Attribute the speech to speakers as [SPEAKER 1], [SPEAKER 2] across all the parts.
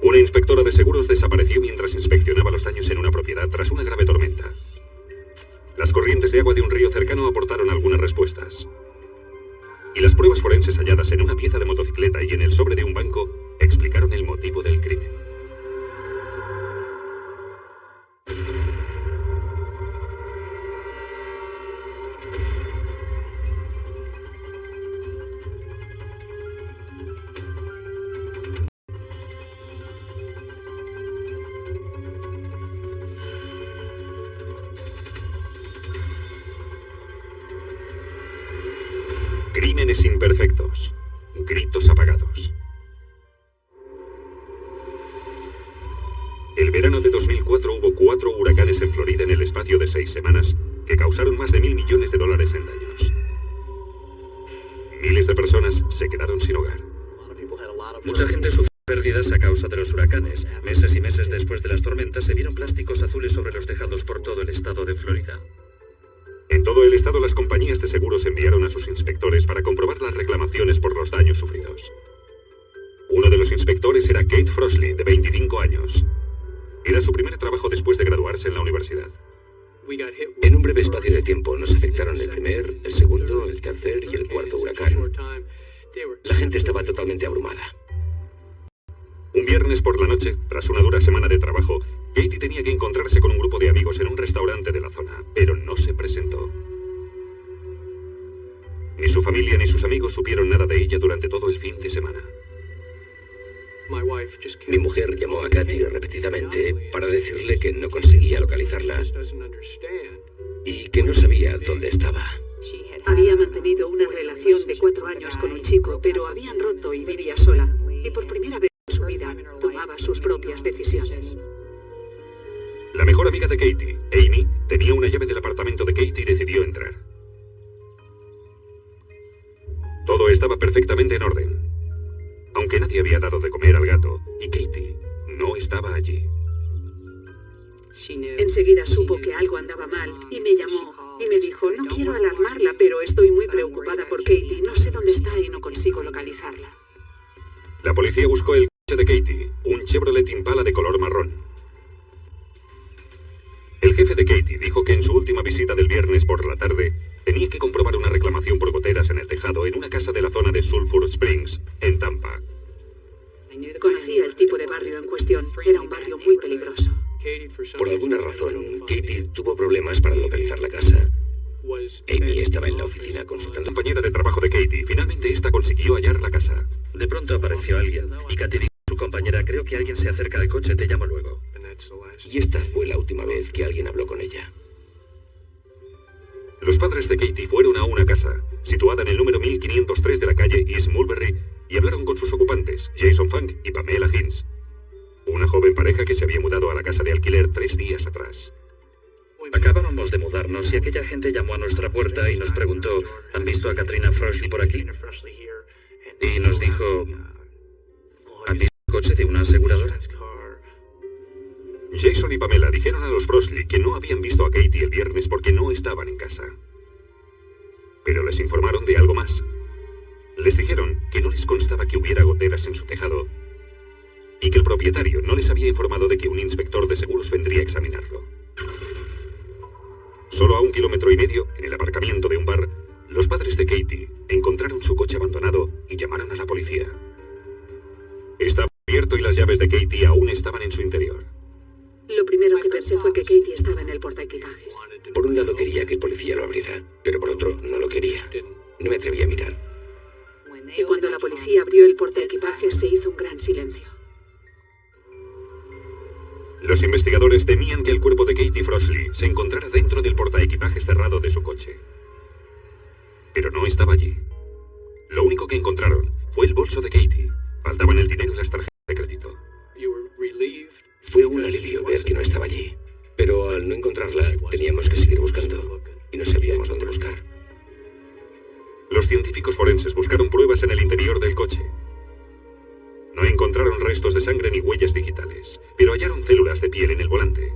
[SPEAKER 1] Una inspectora de seguros desapareció mientras inspeccionaba los daños en una propiedad tras una grave tormenta. Las corrientes de agua de un río cercano aportaron algunas respuestas. Y las pruebas forenses halladas en una pieza de motocicleta y en el sobre de un banco explicaron el motivo del crimen. Crímenes imperfectos. Gritos apagados. El verano de 2004 hubo 4 huracanes en Florida en el espacio de 6 semanas que causaron más de $1.000 millones en daños. Miles de personas se quedaron sin hogar.
[SPEAKER 2] Mucha gente sufrió pérdidas a causa de los huracanes. Meses y meses después de las tormentas se vieron plásticos azules sobre los tejados por todo el estado de Florida.
[SPEAKER 1] En todo el estado, las compañías de seguros enviaron a sus inspectores para comprobar las reclamaciones por los daños sufridos. Uno de los inspectores era Kate Frosley, de 25 años. Era su primer trabajo después de graduarse en la universidad.
[SPEAKER 3] En un breve espacio de tiempo nos afectaron el primer, el segundo, el tercer y el cuarto huracán. La gente estaba totalmente abrumada.
[SPEAKER 1] Un viernes por la noche, tras una dura semana de trabajo, Katie tenía que encontrarse con un grupo de amigos en un restaurante de la zona, pero no se presentó. Ni su familia ni sus amigos supieron nada de ella durante todo el fin de semana.
[SPEAKER 3] Mi mujer llamó a Katie repetidamente para decirle que no conseguía localizarla y que no sabía dónde estaba.
[SPEAKER 4] Había mantenido una relación de 4 años con un chico, pero habían roto y vivía sola. Y por primera vez en su vida tomaba sus propias decisiones.
[SPEAKER 1] La mejor amiga de Katie, Amy, tenía una llave del apartamento de Katie y decidió entrar. Todo estaba perfectamente en orden, aunque nadie había dado de comer al gato, y Katie no estaba allí.
[SPEAKER 4] Enseguida supo que algo andaba mal y me llamó y me dijo: no quiero alarmarla, pero estoy muy preocupada por Katie. No sé dónde está y no consigo localizarla.
[SPEAKER 1] La policía buscó el coche de Katie, un Chevrolet Impala de color marrón. El jefe de Katie dijo que en su última visita del viernes por la tarde tenía que comprobar una reclamación por goteras en el tejado en una casa de la zona de Sulphur Springs, en Tampa.
[SPEAKER 4] Conocía el tipo de barrio en cuestión. Era un barrio muy peligroso.
[SPEAKER 3] Por alguna razón, Katie tuvo problemas para localizar la casa. Amy estaba en la oficina consultando.
[SPEAKER 1] Compañera de trabajo de Katie, finalmente esta consiguió hallar la casa.
[SPEAKER 2] De pronto apareció alguien y Katie dijo a su compañera: creo que alguien se acerca al coche, te llamo luego.
[SPEAKER 3] Y esta fue la última vez que alguien habló con ella.
[SPEAKER 1] Los padres de Katie fueron a una casa, situada en el número 1503 de la calle East Mulberry, y hablaron con sus ocupantes, Jason Funk y Pamela Hinz, una joven pareja que se había mudado a la casa de alquiler 3 días atrás.
[SPEAKER 2] Acabábamos de mudarnos y aquella gente llamó a nuestra puerta y nos preguntó: ¿han visto a Katrina Frosley por aquí? Y nos dijo: ¿han visto el coche de una aseguradora?
[SPEAKER 1] Jason y Pamela dijeron a los Frosley que no habían visto a Katie el viernes porque no estaban en casa. Pero les informaron de algo más. Les dijeron que no les constaba que hubiera goteras en su tejado y que el propietario no les había informado de que un inspector de seguros vendría a examinarlo. Solo a 1,5 kilómetros, en el aparcamiento de un bar, los padres de Katie encontraron su coche abandonado y llamaron a la policía. Estaba abierto y las llaves de Katie aún estaban en su interior.
[SPEAKER 4] Lo primero que pensé fue que Katie estaba en el portaequipajes.
[SPEAKER 3] Por un lado quería que el policía lo abriera, pero por otro no lo quería. No me atreví a mirar.
[SPEAKER 4] Y cuando la policía abrió el portaequipajes se hizo un gran silencio.
[SPEAKER 1] Los investigadores temían que el cuerpo de Katie Frosley se encontrara dentro del portaequipajes cerrado de su coche. Pero no estaba allí. Lo único que encontraron fue el bolso de Katie. Faltaban el dinero y las tarjetas de crédito.
[SPEAKER 3] Fue un alivio ver que no estaba allí. Pero al no encontrarla, teníamos que seguir buscando. Y no sabíamos dónde buscar.
[SPEAKER 1] Los científicos forenses buscaron pruebas en el interior del coche. No encontraron restos de sangre ni huellas digitales, pero hallaron células de piel en el volante.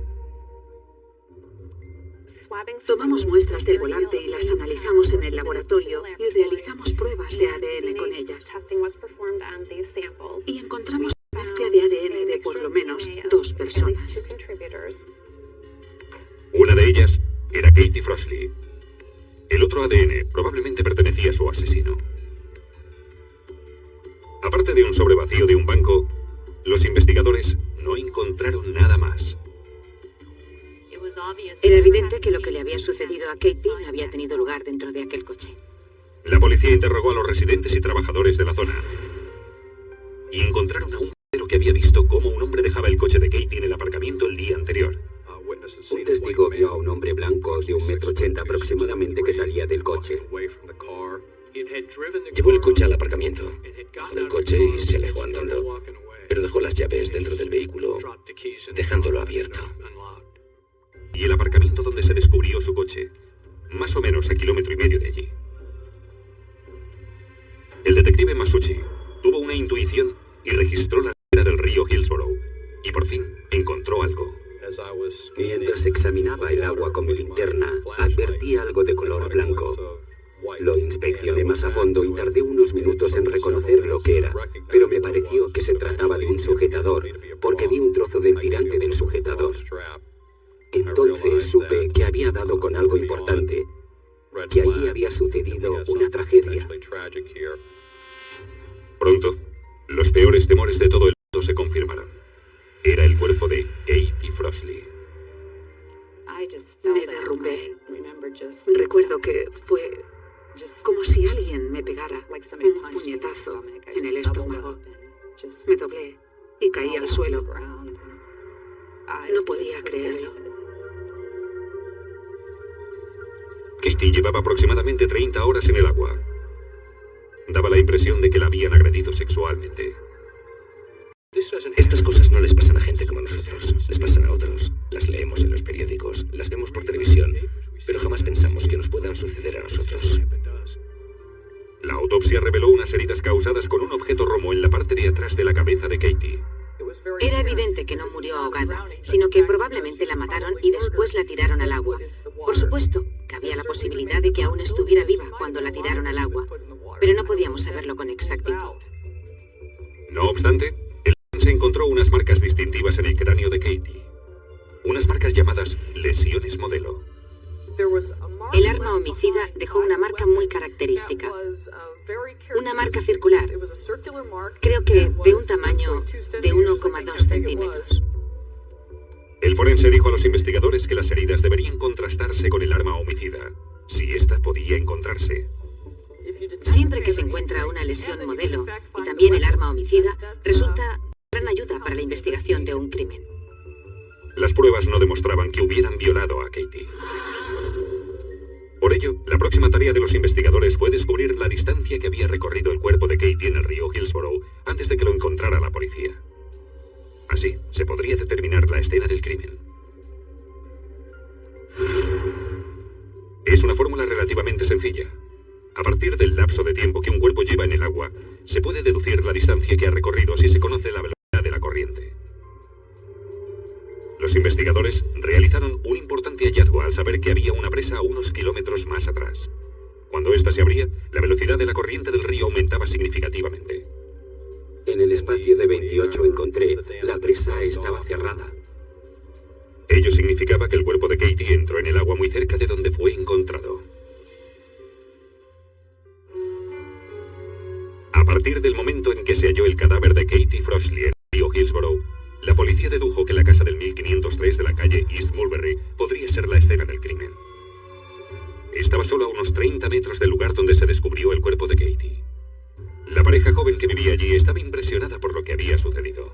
[SPEAKER 4] Tomamos muestras del volante y las analizamos en el laboratorio y realizamos pruebas de ADN con ellas. Y encontramos una mezcla de ADN de
[SPEAKER 1] rastro ADN probablemente pertenecía a su asesino. Aparte de un sobre vacío de un banco, los investigadores no encontraron nada más.
[SPEAKER 5] Era evidente que lo que le había sucedido a Katie no había tenido lugar dentro de aquel coche.
[SPEAKER 1] La policía interrogó a los residentes y trabajadores de la zona. Y encontraron a un portero que había visto cómo un hombre dejaba el coche de Katie en el aparcamiento el día anterior.
[SPEAKER 6] Un testigo vio a un hombre blanco de 1,80 m aproximadamente que salía del coche.
[SPEAKER 3] Llevó el coche al aparcamiento, bajó del coche y se alejó andando, pero dejó las llaves dentro del vehículo, dejándolo abierto.
[SPEAKER 1] Y el aparcamiento donde se descubrió su coche, más o menos a 1,5 kilómetros de allí. El detective Masucci tuvo una intuición y registró la ribera del río Hillsborough, y por fin encontró algo.
[SPEAKER 6] Mientras examinaba el agua con mi linterna, advertí algo de color blanco. Lo inspeccioné más a fondo y tardé unos minutos en reconocer lo que era, pero me pareció que se trataba de un sujetador, porque vi un trozo del tirante del sujetador. Entonces supe que había dado con algo importante, que allí había sucedido una tragedia.
[SPEAKER 1] Pronto, los peores temores de todo el mundo se confirmaron. Era el cuerpo de Katie Frosley.
[SPEAKER 4] Me derrumbé. Recuerdo que fue como si alguien me pegara un puñetazo en el estómago. Me doblé y caí al suelo. No podía creerlo.
[SPEAKER 1] Katie llevaba aproximadamente 30 horas en el agua. Daba la impresión de que la habían agredido sexualmente.
[SPEAKER 3] Estas cosas no les pasan a gente como nosotros, les pasan a otros. Las leemos en los periódicos, las vemos por televisión, pero jamás pensamos que nos puedan suceder a nosotros.
[SPEAKER 1] La autopsia reveló unas heridas causadas con un objeto romo en la parte de atrás de la cabeza de Katie.
[SPEAKER 5] Era evidente que no murió ahogada, sino que probablemente la mataron y después la tiraron al agua. Por supuesto, cabía la posibilidad de que aún estuviera viva cuando la tiraron al agua, pero no podíamos saberlo con exactitud.
[SPEAKER 1] No obstante, se encontró unas marcas distintivas en el cráneo de Katie. Unas marcas llamadas lesiones modelo.
[SPEAKER 5] El arma homicida dejó una marca muy característica. Una marca circular. Creo que de un tamaño de 1,2 centímetros.
[SPEAKER 1] El forense dijo a los investigadores que las heridas deberían contrastarse con el arma homicida, si ésta podía encontrarse.
[SPEAKER 5] Siempre que se encuentra una lesión modelo y también el arma homicida, resulta gran ayuda para la investigación de un crimen.
[SPEAKER 1] Las pruebas no demostraban que hubieran violado a Katie. Por ello, la próxima tarea de los investigadores fue descubrir la distancia que había recorrido el cuerpo de Katie en el río Hillsborough antes de que lo encontrara la policía. Así, se podría determinar la escena del crimen. Es una fórmula relativamente sencilla. A partir del lapso de tiempo que un cuerpo lleva en el agua, se puede deducir la distancia que ha recorrido si se conoce la velocidad de la corriente. Los investigadores realizaron un importante hallazgo al saber que había una presa a unos kilómetros más atrás. Cuando ésta se abría, la velocidad de la corriente del río aumentaba significativamente.
[SPEAKER 6] En el espacio de 28 encontré, la presa estaba cerrada.
[SPEAKER 1] Ello significaba que el cuerpo de Katie entró en el agua muy cerca de donde fue encontrado. A partir del momento en que se halló el cadáver de Katie Frosley en el río Hillsborough, la policía dedujo que la casa del 1503 de la calle East Mulberry podría ser la escena del crimen. Estaba solo a unos 30 metros del lugar donde se descubrió el cuerpo de Katie. La pareja joven que vivía allí estaba impresionada por lo que había sucedido,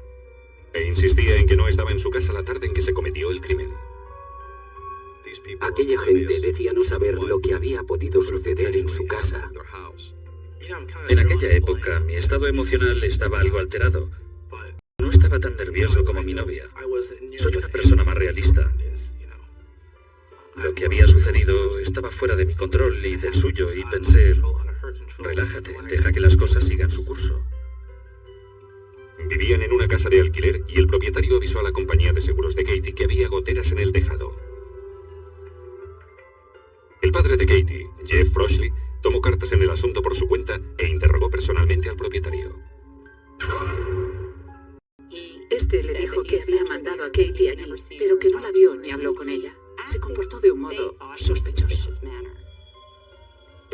[SPEAKER 1] e insistía en que no estaba en su casa la tarde en que se cometió el crimen.
[SPEAKER 6] Aquella gente decía no saber lo que había podido suceder en su casa.
[SPEAKER 2] En aquella época, mi estado emocional estaba algo alterado. No estaba tan nervioso como mi novia. Soy una persona más realista. Lo que había sucedido estaba fuera de mi control y del suyo, y pensé, relájate, deja que las cosas sigan su curso.
[SPEAKER 1] Vivían en una casa de alquiler y el propietario avisó a la compañía de seguros de Katie que había goteras en el tejado. El padre de Katie, Jeff Frosley, tomó cartas en el asunto por su cuenta e interrogó personalmente al propietario.
[SPEAKER 4] Este le dijo que había mandado a Katie allí, pero que no la vio ni habló con ella. Se comportó de un modo sospechoso.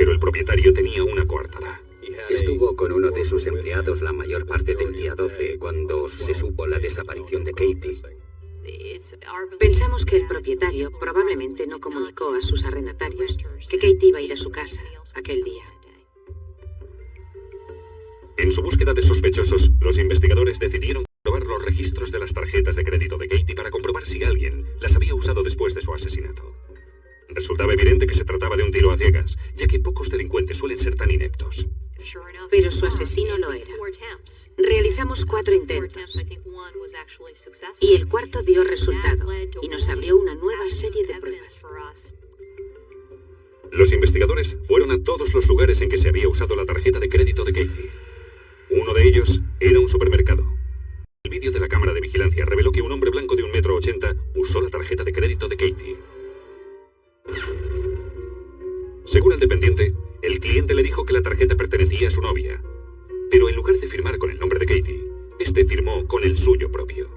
[SPEAKER 1] pero el propietario tenía una coartada.
[SPEAKER 6] Estuvo con uno de sus empleados la mayor parte del día 12 cuando se supo la desaparición de Katie.
[SPEAKER 5] Pensamos que el propietario probablemente no comunicó a sus arrendatarios que Katie iba a ir a su casa aquel día.
[SPEAKER 1] En su búsqueda de sospechosos, los investigadores decidieron comprobar los registros de las tarjetas de crédito de Katie para comprobar si alguien las había usado después de su asesinato. Resultaba evidente que se trataba de un tiro a ciegas, ya que pocos delincuentes suelen ser tan ineptos.
[SPEAKER 5] Pero su asesino lo era. Realizamos 4 intentos y el cuarto dio resultado y nos abrió una nueva serie de pruebas.
[SPEAKER 1] Los investigadores fueron a todos los lugares en que se había usado la tarjeta de crédito de Katie. Uno de ellos era un supermercado. El vídeo de la cámara de vigilancia reveló que un hombre blanco de 1,80 m usó la tarjeta de crédito de Katie. Según el dependiente, el cliente le dijo que la tarjeta pertenecía a su novia, pero en lugar de firmar con el nombre de Katie, este firmó con el suyo propio.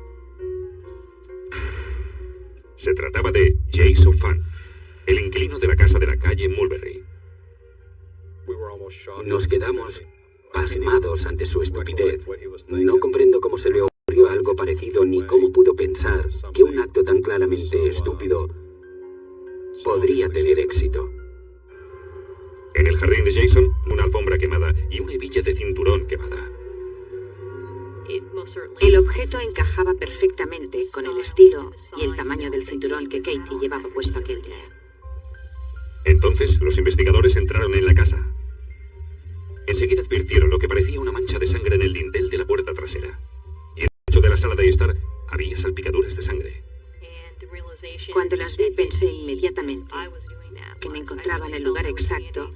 [SPEAKER 1] Se trataba de Jason Funk, el inquilino de la casa de la calle Mulberry.
[SPEAKER 6] Nos quedamos pasmados ante su estupidez. No comprendo cómo se le ocurrió algo parecido ni cómo pudo pensar que un acto tan claramente estúpido podría tener éxito.
[SPEAKER 1] En el jardín de Jason, una alfombra quemada y una hebilla de cinturón quemada.
[SPEAKER 5] El objeto encajaba perfectamente con el estilo y el tamaño del cinturón que Katie llevaba puesto aquel día.
[SPEAKER 1] Entonces, los investigadores entraron en la casa. Enseguida advirtieron lo que parecía una mancha de sangre en el dintel de la puerta trasera. Y en el techo de la sala de estar había salpicaduras de sangre.
[SPEAKER 5] Cuando las vi pensé inmediatamente que me encontraba en el lugar exacto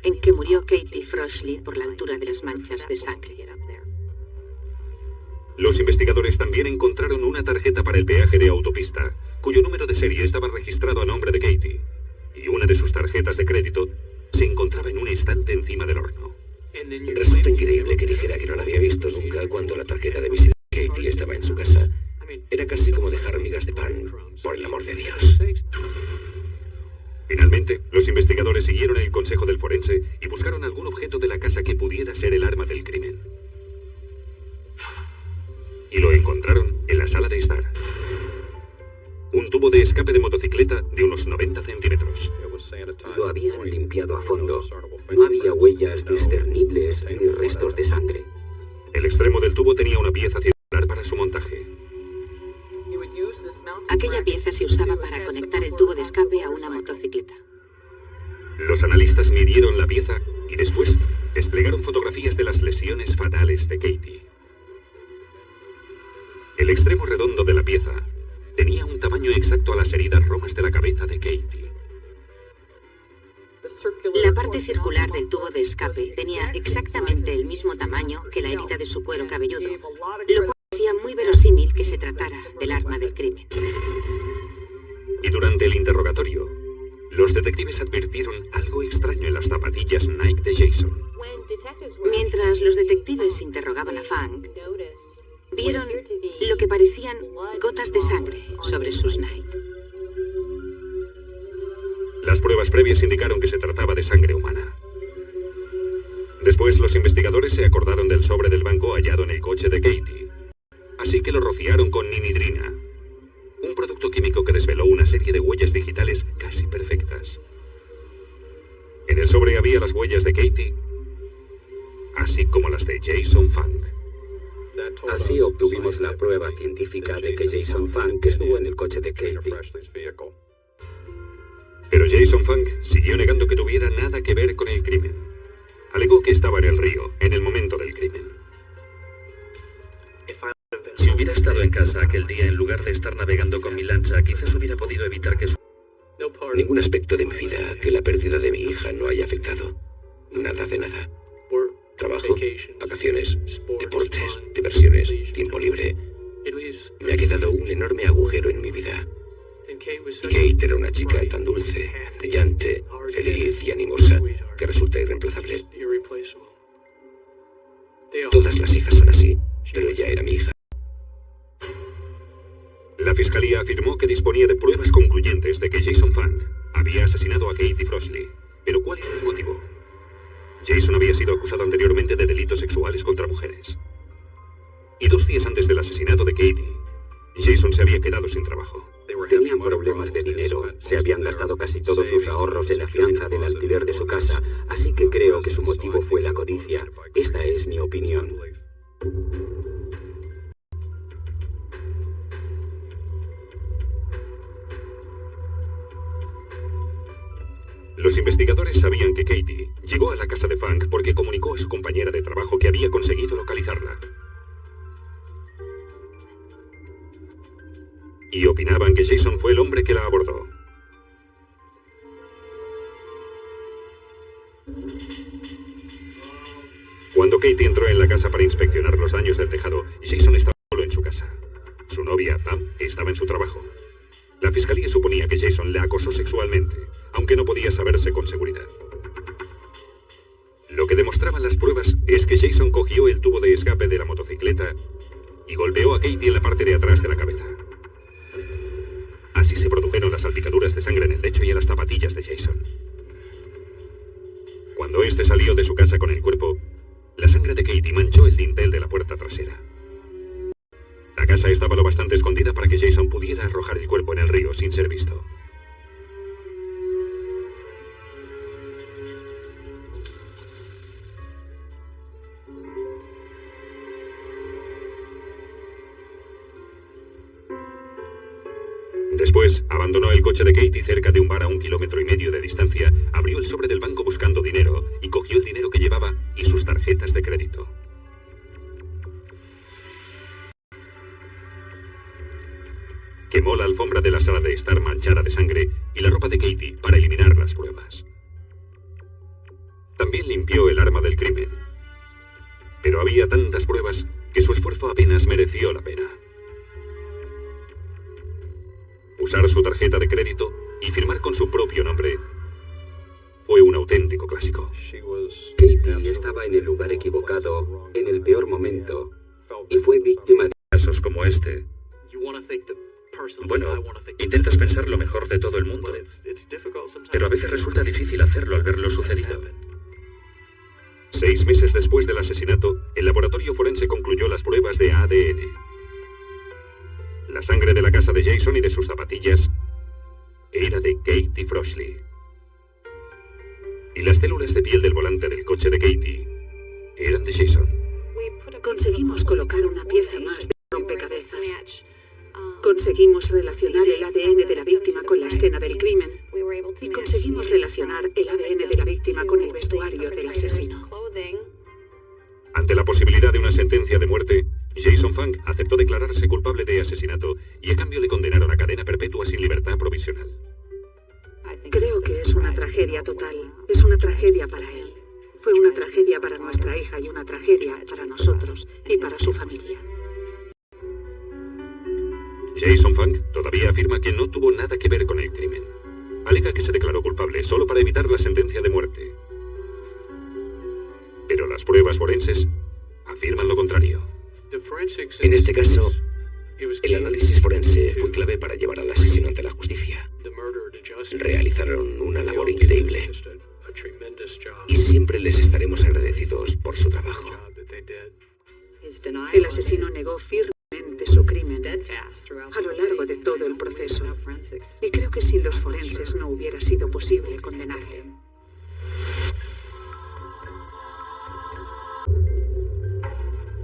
[SPEAKER 5] en que murió Katie Froshley por la altura de las manchas de sangre.
[SPEAKER 1] Los investigadores también encontraron una tarjeta para el peaje de autopista, cuyo número de serie estaba registrado a nombre de Katie. Y una de sus tarjetas de crédito se encontraba en un estante encima del horno.
[SPEAKER 3] Resulta increíble que dijera que no la había visto nunca cuando la tarjeta de visita de Katie estaba en su casa. Era casi como dejar migas de pan, por el amor de Dios.
[SPEAKER 1] Finalmente, los investigadores siguieron el consejo del forense y buscaron algún objeto de la casa que pudiera ser el arma del crimen. Y lo encontraron en la sala de estar. Un tubo de escape de motocicleta de unos 90 centímetros.
[SPEAKER 6] Lo habían limpiado a fondo. No había huellas discernibles ni restos de sangre.
[SPEAKER 1] El extremo del tubo tenía una pieza circular para su montaje.
[SPEAKER 5] Aquella pieza se usaba para conectar el tubo de escape a una motocicleta.
[SPEAKER 1] Los analistas midieron la pieza y después desplegaron fotografías de las lesiones fatales de Katie. El extremo redondo de la pieza tenía un tamaño exacto a las heridas romas de la cabeza de Katie.
[SPEAKER 5] La parte circular del tubo de escape tenía exactamente el mismo tamaño que la herida de su cuero cabelludo, lo cual hacía muy verosímil que se tratara del arma del crimen.
[SPEAKER 1] Y durante el interrogatorio, los detectives advirtieron algo extraño en las zapatillas Nike de Jason.
[SPEAKER 5] Mientras los detectives interrogaban a Funk, vieron lo que parecían gotas de sangre sobre sus Nikes.
[SPEAKER 1] Las pruebas previas indicaron que se trataba de sangre humana. Después, los investigadores se acordaron del sobre del banco hallado en el coche de Katie. Así que lo rociaron con ninidrina, un producto químico que desveló una serie de huellas digitales casi perfectas. En el sobre había las huellas de Katie, así como las de Jason Funk.
[SPEAKER 6] Así obtuvimos la prueba científica de que Jason Funk estuvo en el coche de Katie.
[SPEAKER 1] Pero Jason Funk siguió negando que tuviera nada que ver con el crimen. Alegó que estaba en el río en el momento del crimen.
[SPEAKER 2] Si hubiera estado en casa aquel día en lugar de estar navegando con mi lancha, quizás hubiera podido evitar que su...
[SPEAKER 3] Ningún aspecto de mi vida que la pérdida de mi hija no haya afectado. Nada de nada. Trabajo, vacaciones, deportes, diversiones, tiempo libre. Me ha quedado un enorme agujero en mi vida. Y Kate era una chica tan dulce, brillante, feliz y animosa que resulta irreemplazable. Todas las hijas son así, pero ella era mi hija.
[SPEAKER 1] La fiscalía afirmó que disponía de pruebas concluyentes de que Jason Funk había asesinado a Katie Froshley, Pero ¿cuál era el motivo? Jason había sido acusado anteriormente de delitos sexuales contra mujeres. Y 2 días antes del asesinato de Katie, Jason se había quedado sin trabajo.
[SPEAKER 6] Tenían problemas de dinero. Se habían gastado casi todos sus ahorros en la fianza del alquiler de su casa, así que creo que su motivo fue la codicia. Esta es mi opinión.
[SPEAKER 1] Los investigadores sabían que Katie llegó a la casa de Funk porque comunicó a su compañera de trabajo que había conseguido localizarla. Y opinaban que Jason fue el hombre que la abordó. Cuando Katie entró en la casa para inspeccionar los daños del tejado, Jason estaba solo en su casa. Su novia, Pam, estaba en su trabajo. La fiscalía suponía que Jason la acosó sexualmente, aunque no podía saberse con seguridad. Lo que demostraban las pruebas es que Jason cogió el tubo de escape de la motocicleta y golpeó a Katie en la parte de atrás de la cabeza. Así se produjeron las salpicaduras de sangre en el techo y en las zapatillas de Jason. Cuando este salió de su casa con el cuerpo, la sangre de Katie manchó el dintel de la puerta trasera. La casa estaba lo bastante escondida para que Jason pudiera arrojar el cuerpo en el río sin ser visto. Después, abandonó el coche de Katie cerca de un bar a 1,5 kilómetros de distancia, abrió el sobre del banco buscando dinero y cogió el dinero que llevaba y sus tarjetas de crédito. Quemó la alfombra de la sala de estar manchada de sangre y la ropa de Katie para eliminar las pruebas. También limpió el arma del crimen. Pero había tantas pruebas que su esfuerzo apenas mereció la pena. Usar su tarjeta de crédito y firmar con su propio nombre fue un auténtico clásico.
[SPEAKER 6] Katie estaba en el lugar equivocado, en el peor momento, y fue víctima de
[SPEAKER 2] casos como este. Bueno, intentas pensar lo mejor de todo el mundo, pero a veces resulta difícil hacerlo al ver lo sucedido.
[SPEAKER 1] 6 meses después del asesinato, el laboratorio forense concluyó las pruebas de ADN. La sangre de la casa de Jason y de sus zapatillas era de Katie Froshley. Y las células de piel del volante del coche de Katie eran de Jason.
[SPEAKER 4] Conseguimos colocar una pieza más de rompecabezas. Conseguimos relacionar el ADN de la víctima con la escena del crimen. Y conseguimos relacionar el ADN de la víctima con el vestuario del asesino.
[SPEAKER 1] Ante la posibilidad de una sentencia de muerte, Jason Funk aceptó declararse culpable de asesinato y a cambio le condenaron a cadena perpetua sin libertad provisional.
[SPEAKER 4] Creo que es una tragedia total. Es una tragedia para él. Fue una tragedia para nuestra hija y una tragedia para nosotros y para su familia.
[SPEAKER 1] Jason Funk todavía afirma que no tuvo nada que ver con el crimen. Alega que se declaró culpable solo para evitar la sentencia de muerte. Pero las pruebas forenses afirman lo contrario.
[SPEAKER 3] En este caso, el análisis forense fue clave para llevar al asesino ante la justicia. Realizaron una labor increíble y siempre les estaremos agradecidos por su trabajo.
[SPEAKER 4] El asesino negó firmemente su crimen a lo largo de todo el proceso. Y creo que sin los forenses no hubiera sido posible condenarle.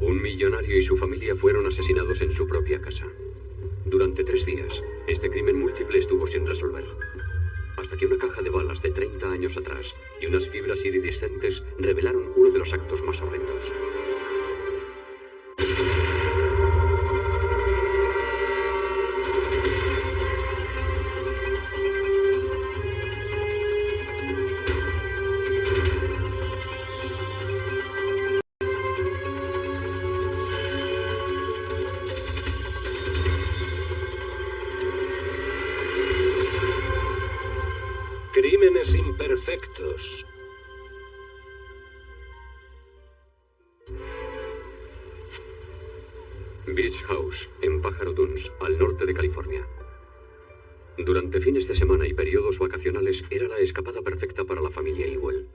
[SPEAKER 7] Un millonario y su familia fueron asesinados en su propia casa. Durante 3 días, este crimen múltiple estuvo sin resolver. Hasta que una caja de balas de 30 años atrás y unas fibras iridiscentes revelaron uno de los actos más horrendos.
[SPEAKER 3] Crímenes imperfectos.
[SPEAKER 7] Beach House, en Pájaro Dunes, al norte de California. Durante fines de semana y periodos vacacionales era la escapada perfecta para la familia Ewell.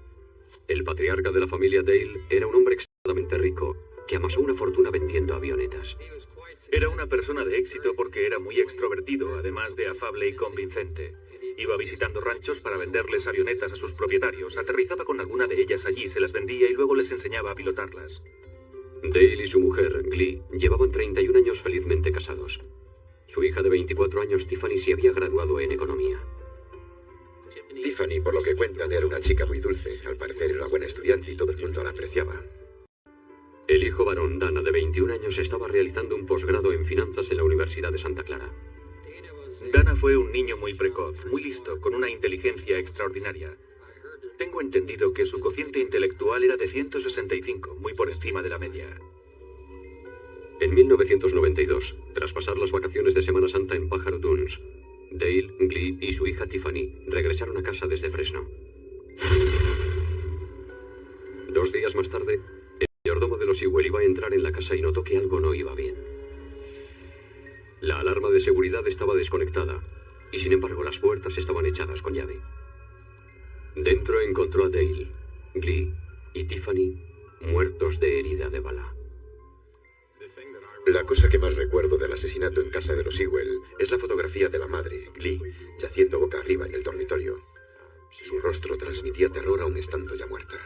[SPEAKER 7] El patriarca de la familia Dale era un hombre extremadamente rico que amasó una fortuna vendiendo avionetas.
[SPEAKER 8] Era una persona de éxito porque era muy extrovertido, además de afable y convincente. Iba visitando ranchos para venderles avionetas a sus propietarios, aterrizaba con alguna de ellas allí, se las vendía y luego les enseñaba a pilotarlas.
[SPEAKER 7] Dale y su mujer, Glee, llevaban 31 años felizmente casados. Su hija de 24 años, Tiffany, se había graduado en economía.
[SPEAKER 9] Tiffany, por lo que cuentan, era una chica muy dulce. Al parecer era buena estudiante y todo el mundo la apreciaba.
[SPEAKER 7] El hijo varón, Dana, de 21 años, estaba realizando un posgrado en finanzas en la Universidad de Santa Clara.
[SPEAKER 8] Dana fue un niño muy precoz, muy listo, con una inteligencia extraordinaria. Tengo entendido que su cociente intelectual era de 165, muy por encima de la media.
[SPEAKER 7] En 1992, tras pasar las vacaciones de Semana Santa en Pájaro Dunes, Dale, Glee y su hija Tiffany regresaron a casa desde Fresno. 2 días más tarde, el mayordomo de los Ewell iba a entrar en la casa y notó que algo no iba bien. La alarma de seguridad estaba desconectada y, sin embargo, las puertas estaban echadas con llave. Dentro encontró a Dale, Glee y Tiffany muertos de herida de bala.
[SPEAKER 9] La cosa que más recuerdo del asesinato en casa de los Ewell es la fotografía de la madre, Glee, yaciendo boca arriba en el dormitorio. Su rostro transmitía terror aún estando ya muerta.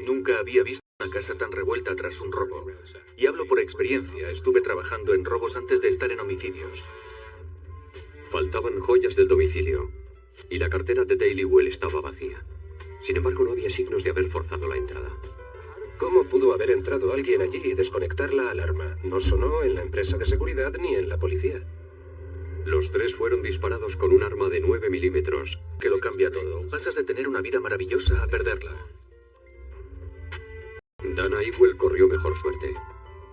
[SPEAKER 8] Nunca había visto una casa tan revuelta tras un robo. Y hablo por experiencia, estuve trabajando en robos antes de estar en homicidios.
[SPEAKER 7] Faltaban joyas del domicilio y la cartera de Dale Ewell estaba vacía. Sin embargo, no había signos de haber forzado la entrada.
[SPEAKER 10] ¿Cómo pudo haber entrado alguien allí y desconectar la alarma? No sonó en la empresa de seguridad ni en la policía.
[SPEAKER 7] Los 3 fueron disparados con un arma de 9 milímetros.
[SPEAKER 8] Que lo cambia todo. Pasas de tener una vida maravillosa a perderla.
[SPEAKER 7] Dana Ewell corrió mejor suerte.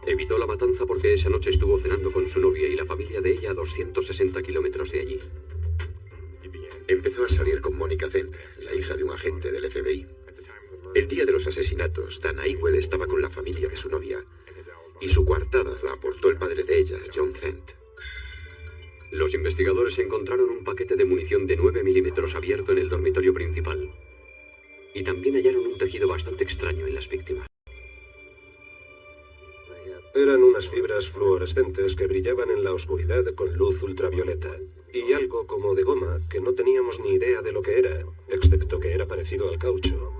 [SPEAKER 7] Evitó la matanza porque esa noche estuvo cenando con su novia y la familia de ella a 260 kilómetros de allí.
[SPEAKER 9] Empezó a salir con Monica Zent, la hija de un agente del FBI. El día de los asesinatos, Dana Ewell estaba con la familia de su novia y su coartada la aportó el padre de ella, John Zent.
[SPEAKER 7] Los investigadores encontraron un paquete de munición de 9 milímetros abierto en el dormitorio principal. Y también hallaron un tejido bastante extraño en las víctimas.
[SPEAKER 10] Eran unas fibras fluorescentes que brillaban en la oscuridad con luz ultravioleta. Y algo como de goma que no teníamos ni idea de lo que era, excepto que era parecido al caucho.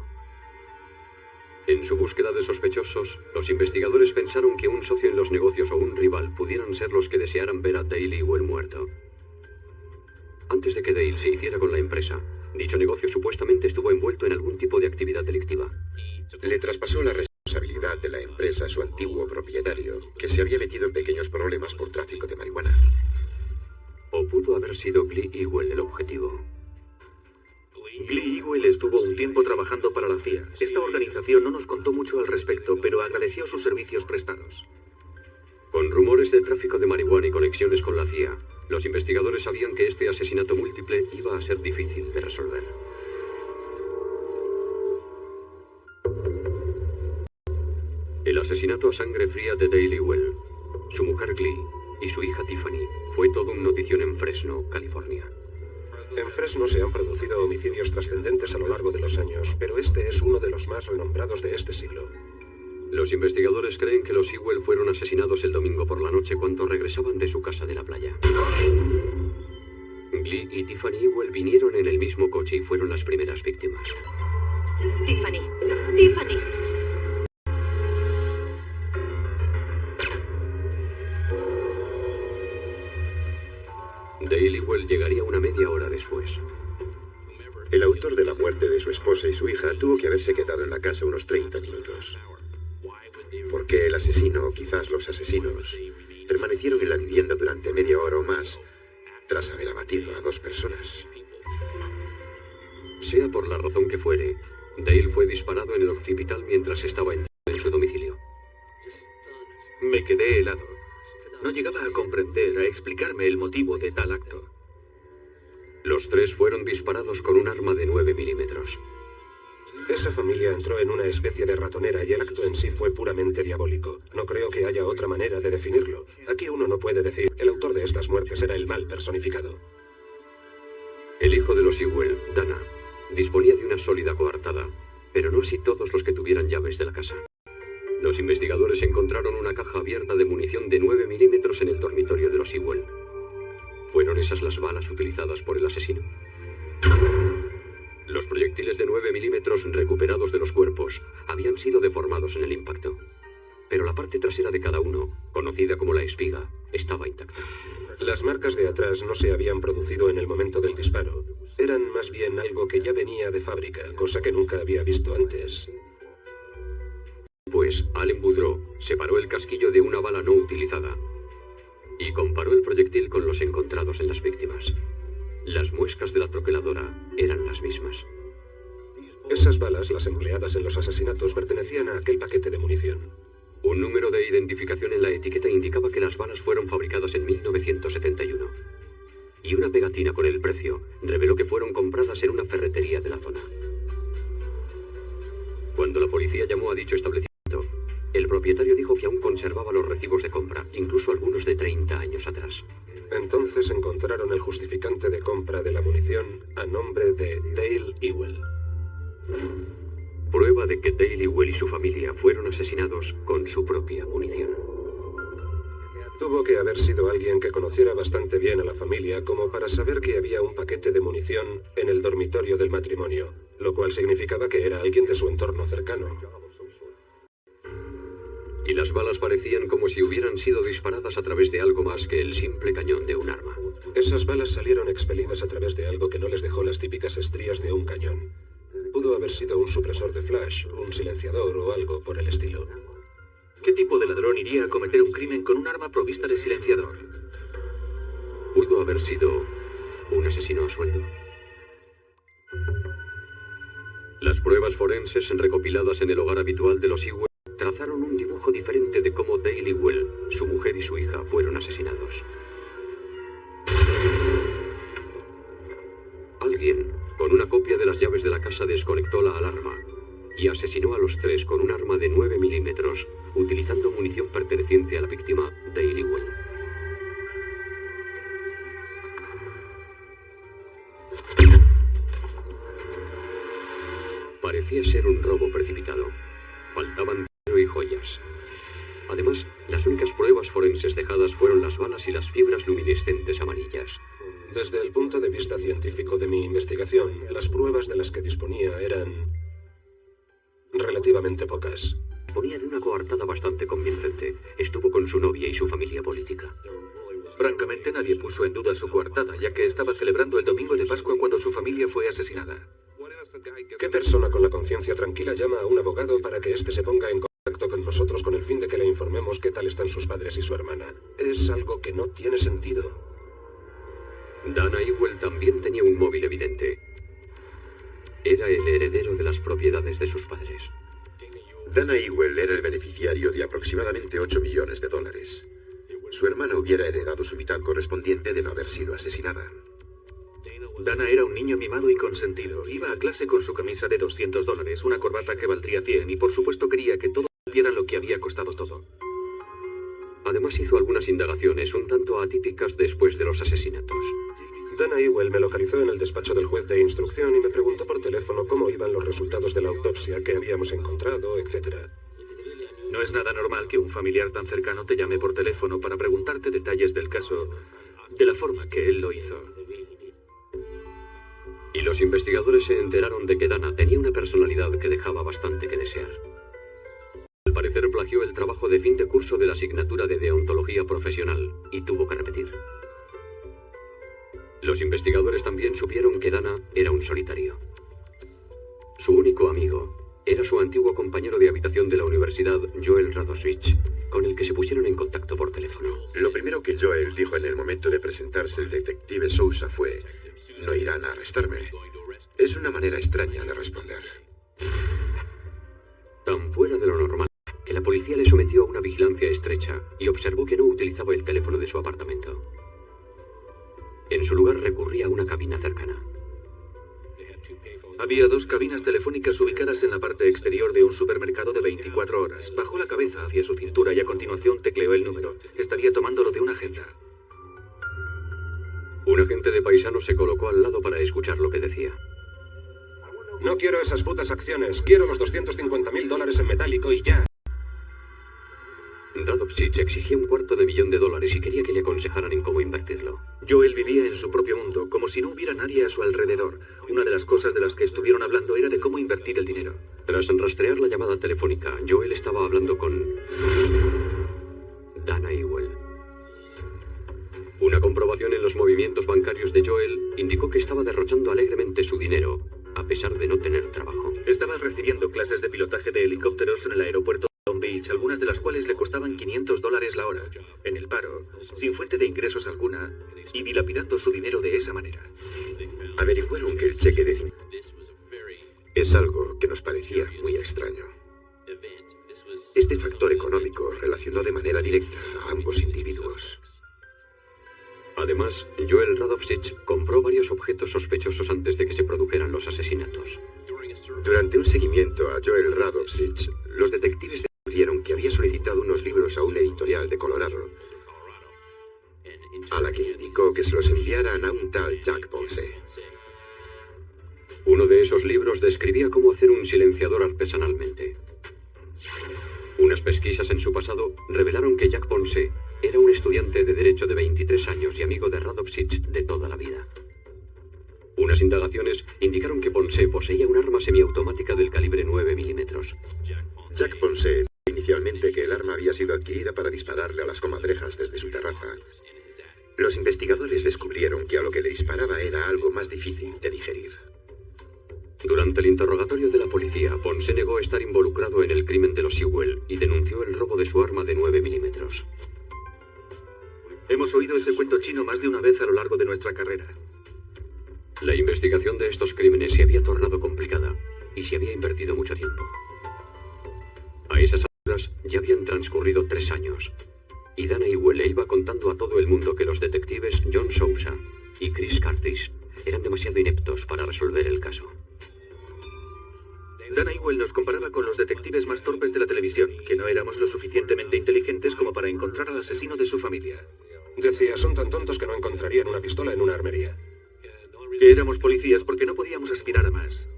[SPEAKER 7] En su búsqueda de sospechosos, los investigadores pensaron que un socio en los negocios o un rival pudieran ser los que desearan ver a Dale Ewell muerto. Antes de que Dale se hiciera con la empresa, dicho negocio supuestamente estuvo envuelto en algún tipo de actividad delictiva.
[SPEAKER 9] Le traspasó la responsabilidad de la empresa a su antiguo propietario, que se había metido en pequeños problemas por tráfico de marihuana.
[SPEAKER 7] ¿O pudo haber sido Glee Ewell el objetivo?
[SPEAKER 8] Glee Ewell estuvo un tiempo trabajando para la CIA. Esta organización no nos contó mucho al respecto, pero agradeció sus servicios prestados.
[SPEAKER 7] Con rumores de tráfico de marihuana y conexiones con la CIA, los investigadores sabían que este asesinato múltiple iba a ser difícil de resolver. El asesinato a sangre fría de Dale Ewell, su mujer Glee y su hija Tiffany fue todo un notición en Fresno, California.
[SPEAKER 10] En Fresno se han producido homicidios trascendentes a lo largo de los años, pero este es uno de los más renombrados de este siglo.
[SPEAKER 7] Los investigadores creen que los Ewell fueron asesinados el domingo por la noche cuando regresaban de su casa de la playa. Glee y Tiffany Ewell vinieron en el mismo coche y fueron las primeras víctimas.
[SPEAKER 11] Tiffany. Tiffany.
[SPEAKER 7] Dale Ewell llegaría una media hora después.
[SPEAKER 9] El autor de la muerte de su esposa y su hija tuvo que haberse quedado en la casa unos 30 minutos. ¿Por qué el asesino, o quizás los asesinos, permanecieron en la vivienda durante media hora o más tras haber abatido a 2 personas?
[SPEAKER 7] Sea por la razón que fuere, Dale fue disparado en el occipital mientras estaba en su domicilio.
[SPEAKER 8] Me quedé helado. No llegaba a comprender, a explicarme el motivo de tal acto.
[SPEAKER 7] Los 3 fueron disparados con un arma de 9 milímetros.
[SPEAKER 10] Esa familia entró en una especie de ratonera y el acto en sí fue puramente diabólico. No creo que haya otra manera de definirlo. Aquí uno no puede decir, el autor de estas muertes era el mal personificado.
[SPEAKER 7] El hijo de los Ewell, Dana, disponía de una sólida coartada, pero no así todos los que tuvieran llaves de la casa. Los investigadores encontraron una caja abierta de munición de 9 milímetros en el dormitorio de los Ewell. ¿Fueron esas las balas utilizadas por el asesino? Los proyectiles de 9 milímetros recuperados de los cuerpos habían sido deformados en el impacto, pero la parte trasera de cada uno, conocida como la espiga, estaba intacta.
[SPEAKER 10] Las marcas de atrás no se habían producido en el momento del disparo. Eran más bien algo que ya venía de fábrica, cosa que nunca había visto antes.
[SPEAKER 7] Pues Allen Boudreau separó el casquillo de una bala no utilizada y comparó el proyectil con los encontrados en las víctimas. Las muescas de la troqueladora eran las mismas.
[SPEAKER 10] Esas balas, las empleadas en los asesinatos, pertenecían a aquel paquete de munición.
[SPEAKER 7] Un número de identificación en la etiqueta indicaba que las balas fueron fabricadas en 1971. Y una pegatina con el precio reveló que fueron compradas en una ferretería de la zona. Cuando la policía llamó a dicho establecimiento, el propietario dijo que aún conservaba los recibos de compra, incluso algunos de 30 años atrás.
[SPEAKER 10] Entonces encontraron el justificante de compra de la munición a nombre de Dale Ewell.
[SPEAKER 7] Prueba de que Dale Ewell y su familia fueron asesinados con su propia munición.
[SPEAKER 10] Tuvo que haber sido alguien que conociera bastante bien a la familia como para saber que había un paquete de munición en el dormitorio del matrimonio, lo cual significaba que era alguien de su entorno cercano.
[SPEAKER 7] Y las balas parecían como si hubieran sido disparadas a través de algo más que el simple cañón de un arma.
[SPEAKER 10] Esas balas salieron expelidas a través de algo que no les dejó las típicas estrías de un cañón. Pudo haber sido un supresor de flash, un silenciador o algo por el estilo.
[SPEAKER 8] ¿Qué tipo de ladrón iría a cometer un crimen con un arma provista de silenciador?
[SPEAKER 7] Pudo haber sido un asesino a sueldo. Las pruebas forenses recopiladas en el hogar habitual de los Ewell trazaron un dibujo diferente de cómo Dale Ewell, su mujer y su hija fueron asesinados. Alguien, con una copia de las llaves de la casa, desconectó la alarma y asesinó a los tres con un arma de 9 milímetros, utilizando munición perteneciente a la víctima, Dale Ewell. Parecía ser un robo precipitado. Faltaban dinero y joyas. Además, las únicas pruebas forenses dejadas fueron las balas y las fibras luminiscentes amarillas.
[SPEAKER 10] Desde el punto de vista científico de mi investigación, las pruebas de las que disponía eran relativamente pocas.
[SPEAKER 7] Disponía de una coartada bastante convincente. Estuvo con su novia y su familia política.
[SPEAKER 8] Francamente, nadie puso en duda su coartada, ya que estaba celebrando el domingo de Pascua cuando su familia fue asesinada.
[SPEAKER 10] ¿Qué persona con la conciencia tranquila llama a un abogado para que éste se ponga en contacto con nosotros con el fin de que le informemos qué tal están sus padres y su hermana? Es algo que no tiene sentido.
[SPEAKER 7] Dana Ewell también tenía un móvil evidente. Era el heredero de las propiedades de sus padres.
[SPEAKER 9] Dana Ewell era el beneficiario de aproximadamente $8 millones. Su hermana hubiera heredado su mitad correspondiente de no haber sido asesinada.
[SPEAKER 8] Dana era un niño mimado y consentido. Iba a clase con su camisa de $200, una corbata que valdría 100 y por supuesto quería que todos supieran lo que había costado todo.
[SPEAKER 7] Además hizo algunas indagaciones un tanto atípicas después de los asesinatos.
[SPEAKER 10] Dana Ewell me localizó en el despacho del juez de instrucción y me preguntó por teléfono cómo iban los resultados de la autopsia, qué habíamos encontrado, etc.
[SPEAKER 8] No es nada normal que un familiar tan cercano te llame por teléfono para preguntarte detalles del caso de la forma que él lo hizo.
[SPEAKER 7] Y los investigadores se enteraron de que Dana tenía una personalidad que dejaba bastante que desear. Al parecer plagió el trabajo de fin de curso de la asignatura de deontología profesional y tuvo que repetir. Los investigadores también supieron que Dana era un solitario. Su único amigo era su antiguo compañero de habitación de la universidad, Joel Radoswich, con el que se pusieron en contacto por teléfono.
[SPEAKER 9] Lo primero que Joel dijo en el momento de presentarse el detective Sousa fue: «No irán a arrestarme». Es una manera extraña de responder.
[SPEAKER 7] Tan fuera de lo normal que la policía le sometió a una vigilancia estrecha y observó que no utilizaba el teléfono de su apartamento. En su lugar recurría a una cabina cercana.
[SPEAKER 8] Había 2 cabinas telefónicas ubicadas en la parte exterior de un supermercado de 24 horas. Bajó la cabeza hacia su cintura y a continuación tecleó el número. Estaría tomándolo de una agenda.
[SPEAKER 7] Un agente de paisano se colocó al lado para escuchar lo que decía.
[SPEAKER 10] No quiero esas putas acciones. Quiero los $250.000 en metálico y ya.
[SPEAKER 7] Radovsic exigía $250.000 y quería que le aconsejaran en cómo invertirlo.
[SPEAKER 8] Joel vivía en su propio mundo, como si no hubiera nadie a su alrededor. Una de las cosas de las que estuvieron hablando era de cómo invertir el dinero.
[SPEAKER 7] Tras rastrear la llamada telefónica, Joel estaba hablando con Dana Ewell. Una comprobación en los movimientos bancarios de Joel indicó que estaba derrochando alegremente su dinero, a pesar de no tener trabajo.
[SPEAKER 8] Estaba recibiendo clases de pilotaje de helicópteros en el aeropuerto de Long Beach, algunas de las cuales le costaban $500 la hora, en el paro, sin fuente de ingresos alguna, y dilapidando su dinero de esa manera.
[SPEAKER 9] Averiguaron que el cheque de 5 es algo que nos parecía muy extraño. Este factor económico relacionó de manera directa a ambos individuos.
[SPEAKER 7] Además, Joel Radovsic compró varios objetos sospechosos antes de que se produjeran los asesinatos.
[SPEAKER 9] Durante un seguimiento a Joel Radovsic, los detectives descubrieron que había solicitado unos libros a una editorial de Colorado, a la que indicó que se los enviaran a un tal Jack Ponce.
[SPEAKER 7] Uno de esos libros describía cómo hacer un silenciador artesanalmente. Unas pesquisas en su pasado revelaron que Jack Ponce era un estudiante de Derecho de 23 años y amigo de Radovsic de toda la vida. Unas indagaciones indicaron que Ponce poseía un arma semiautomática del calibre 9 milímetros.
[SPEAKER 9] Jack Ponce dijo inicialmente que el arma había sido adquirida para dispararle a las comadrejas desde su terraza. Los investigadores descubrieron que a lo que le disparaba era algo más difícil de digerir.
[SPEAKER 7] Durante el interrogatorio de la policía, Ponce negó estar involucrado en el crimen de los Ewell y denunció el robo de su arma de 9 milímetros.
[SPEAKER 8] Hemos oído ese cuento chino más de una vez a lo largo de nuestra carrera.
[SPEAKER 7] La investigación de estos crímenes se había tornado complicada y se había invertido mucho tiempo. A esas alturas ya habían transcurrido 3 años y Dana Ewell le iba contando a todo el mundo que los detectives John Sousa y Chris Curtis eran demasiado ineptos para resolver el caso.
[SPEAKER 8] Dana Ewell nos comparaba con los detectives más torpes de la televisión, que no éramos lo suficientemente inteligentes como para encontrar al asesino de su familia.
[SPEAKER 10] Decía, son tan tontos que no encontrarían una pistola en una armería.
[SPEAKER 8] Que éramos policías porque no podíamos aspirar a más.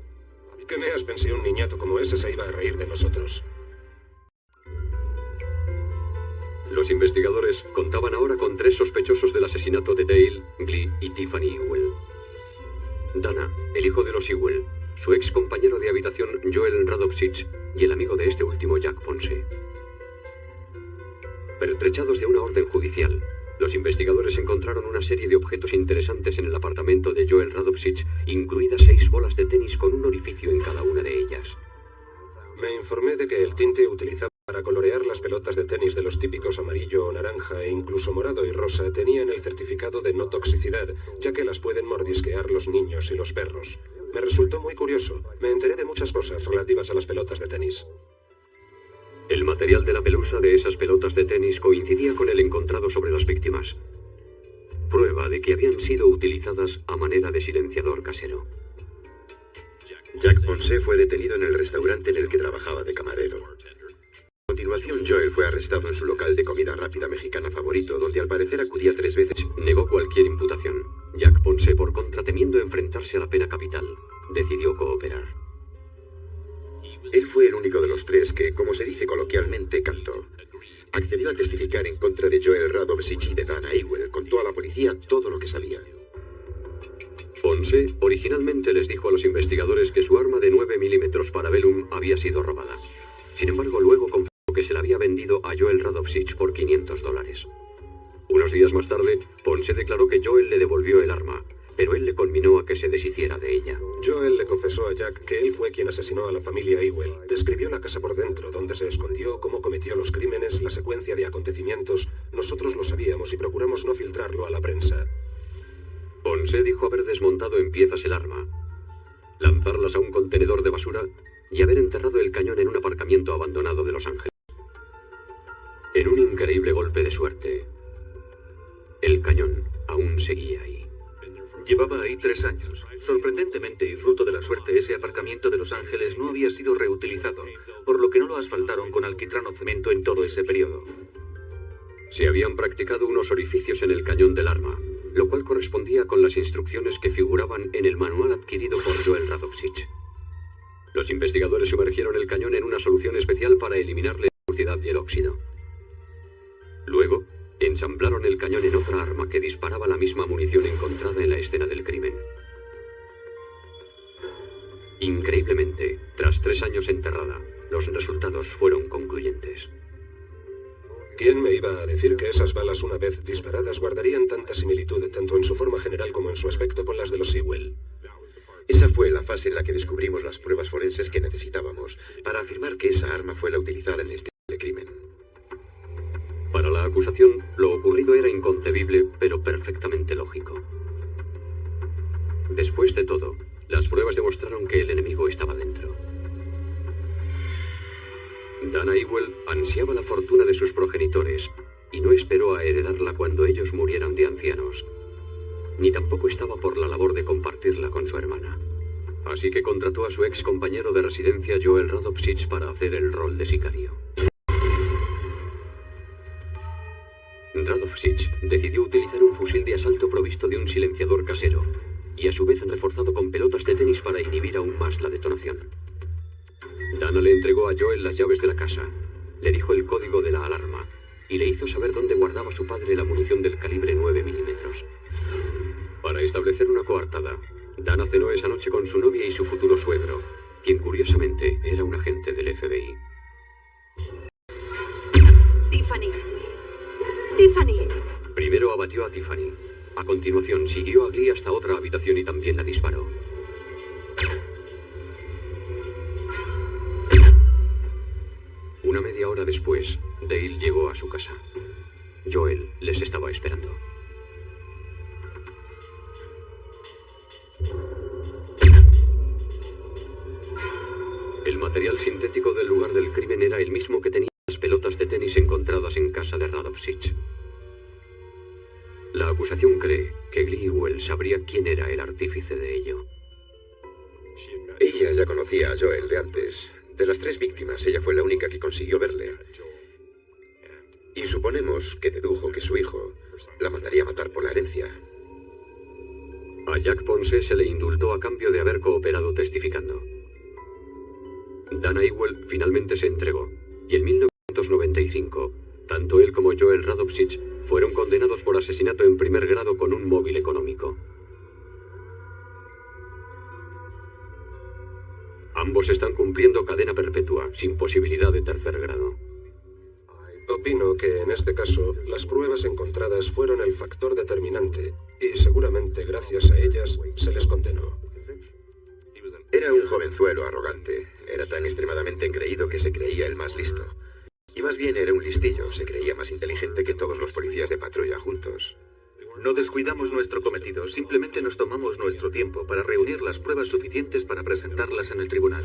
[SPEAKER 10] ¿Qué meas pensé un niñato como ese se iba a reír de nosotros?
[SPEAKER 7] Los investigadores contaban ahora con 3 sospechosos del asesinato de Dale, Glee y Tiffany Ewell. Dana, el hijo de los Ewell, su ex compañero de habitación Joel Radovsic y el amigo de este último Jack Ponce. Pertrechados de una orden judicial, los investigadores encontraron una serie de objetos interesantes en el apartamento de Joel Radovsic, incluidas 6 bolas de tenis con un orificio en cada una de ellas.
[SPEAKER 10] Me informé de que el tinte utilizado para colorear las pelotas de tenis de los típicos amarillo o naranja e incluso morado y rosa tenían el certificado de no toxicidad, ya que las pueden mordisquear los niños y los perros. Me resultó muy curioso. Me enteré de muchas cosas relativas a las pelotas de tenis.
[SPEAKER 7] El material de la pelusa de esas pelotas de tenis coincidía con el encontrado sobre las víctimas. Prueba de que habían sido utilizadas a manera de silenciador casero.
[SPEAKER 9] Jack Ponce fue detenido en el restaurante en el que trabajaba de camarero. A continuación, Joel fue arrestado en su local de comida rápida mexicana favorito, donde al parecer acudía 3 veces.
[SPEAKER 7] Negó cualquier imputación. Jack Ponce, por contra, temiendo enfrentarse a la pena capital, decidió cooperar.
[SPEAKER 9] Él fue el único de los 3 que, como se dice coloquialmente, cantó. Accedió a testificar en contra de Joel Radovsic y de Dana Ewell. Contó a la policía todo lo que sabía.
[SPEAKER 7] Ponce originalmente les dijo a los investigadores que su arma de 9 milímetros Parabellum había sido robada. Sin embargo, luego confesó que se la había vendido a Joel Radovsic por $500. Unos días más tarde, Ponce declaró que Joel le devolvió el arma, pero él le conminó a que se deshiciera de ella.
[SPEAKER 10] Joel le confesó a Jack que él fue quien asesinó a la familia Ewell. Describió la casa por dentro, dónde se escondió, cómo cometió los crímenes, la secuencia de acontecimientos. Nosotros lo sabíamos y procuramos no filtrarlo a la prensa.
[SPEAKER 7] Ponce dijo haber desmontado en piezas el arma, lanzarlas a un contenedor de basura y haber enterrado el cañón en un aparcamiento abandonado de Los Ángeles. En un increíble golpe de suerte, el cañón aún seguía ahí.
[SPEAKER 8] Llevaba ahí 3 años. Sorprendentemente y fruto de la suerte, ese aparcamiento de Los Ángeles no había sido reutilizado, por lo que no lo asfaltaron con alquitrán o cemento en todo ese periodo.
[SPEAKER 7] Se habían practicado unos orificios en el cañón del arma, lo cual correspondía con las instrucciones que figuraban en el manual adquirido por Joel Radovsic. Los investigadores sumergieron el cañón en una solución especial para eliminar la suciedad y el óxido. Luego, ensamblaron el cañón en otra arma que disparaba la misma munición encontrada en la escena del crimen. Increíblemente, tras 3 años enterrada, los resultados fueron concluyentes.
[SPEAKER 10] ¿Quién me iba a decir que esas balas, una vez disparadas, guardarían tanta similitud, tanto en su forma general como en su aspecto, con las de los Sewell?
[SPEAKER 9] Esa fue la fase en la que descubrimos las pruebas forenses que necesitábamos para afirmar que esa arma fue la utilizada en el crimen.
[SPEAKER 7] Para la acusación, lo ocurrido era inconcebible, pero perfectamente lógico. Después de todo, las pruebas demostraron que el enemigo estaba dentro. Dana Ewell ansiaba la fortuna de sus progenitores y no esperó a heredarla cuando ellos murieran de ancianos. Ni tampoco estaba por la labor de compartirla con su hermana. Así que contrató a su ex compañero de residencia Joel Radovsic para hacer el rol de sicario. Radovsic decidió utilizar un fusil de asalto provisto de un silenciador casero y a su vez reforzado con pelotas de tenis para inhibir aún más la detonación. Dana le entregó a Joel las llaves de la casa, le dijo el código de la alarma y le hizo saber dónde guardaba su padre la munición del calibre 9 milímetros. Para establecer una coartada, Dana cenó esa noche con su novia y su futuro suegro, quien curiosamente era un agente del FBI.
[SPEAKER 11] Tiffany. Tiffany.
[SPEAKER 7] Primero abatió a Tiffany. A continuación siguió a Glee hasta otra habitación y también la disparó. Una media hora después, Dale llegó a su casa. Joel les estaba esperando. El material sintético del lugar del crimen era el mismo que tenía las pelotas de tenis encontradas en casa de Radovsic. La acusación cree que Glee Ewell sabría quién era el artífice de ello.
[SPEAKER 9] Ella ya conocía a Joel de antes. De las 3 víctimas, ella fue la única que consiguió verle. Y suponemos que dedujo que su hijo la mandaría a matar por la herencia.
[SPEAKER 7] A Jack Ponce se le indultó a cambio de haber cooperado testificando. Dana Ewell finalmente se entregó, y en 1995, tanto él como Joel Radovsic fueron condenados por asesinato en primer grado con un móvil económico. Ambos están cumpliendo cadena perpetua, sin posibilidad de tercer grado.
[SPEAKER 10] Opino que en este caso las pruebas encontradas fueron el factor determinante y seguramente gracias a ellas se les condenó.
[SPEAKER 9] Era un jovenzuelo arrogante. Era tan extremadamente engreído que se creía el más listo. Y más bien era un listillo. Se creía más inteligente que todos los policías de patrulla juntos.
[SPEAKER 8] No descuidamos nuestro cometido. Simplemente nos tomamos nuestro tiempo para reunir las pruebas suficientes para presentarlas en el tribunal.